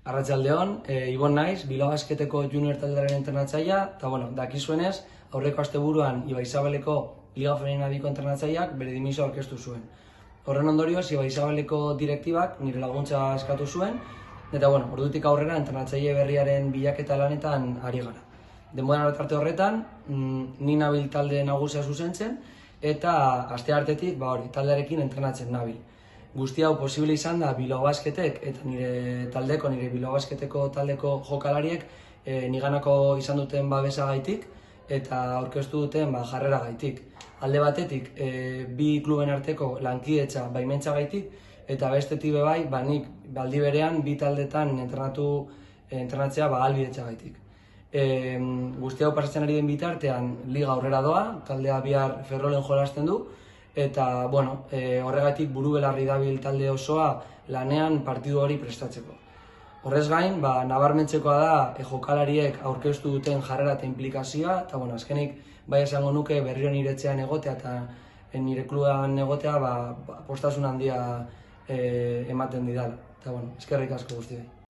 Arratsaldeon, Ibon naiz, Bilbao Basketeko junior taldearen entrenatzailea, eta dakizuenez, aurreko asteburuan Ibaizabaleko Liga Femenina Biko entrenatzaileak bere dimisioa aurkeztu zuen. Horren ondorioz, Ibaizabaleko direktibak nire laguntza eskatu zuen, eta ordutik aurrera entrenatzaile berriaren bilaketa lanetan ari gara. Denboran tarte horretan, ni nabil talde nagusia zuzentzen, eta asteartetik taldearekin entrenatzen nabil. Guzti hau posible izan da Bilbao Basketek eta nire Bilbao Basketeko taldeko jokalariek niganako izan duten babesagaitik eta aurkeztu duten jarrera gaitik. Alde batetik, bi kluben arteko lankidetza baimentzagaitik eta bestetik bai, nik aldi berean bi taldetan entrenatzea ahalbidetzagaitik. Guzti hau pasatzen ari den bitartean liga aurrera doa, taldea bihar Ferrolen jolasten du, eta horregatik buru belarri dabil talde osoa lanean partidu hori prestatzeko. Horrez gain, nabarmentzekoa da jokalariek aurkeztu duten jarrera eta implikazioa, eta azkenik bai esango nuke berriro nire etxean egotea eta nire kluban egotea postasun handia ematen didala. Eta eskerrik asko guztioi.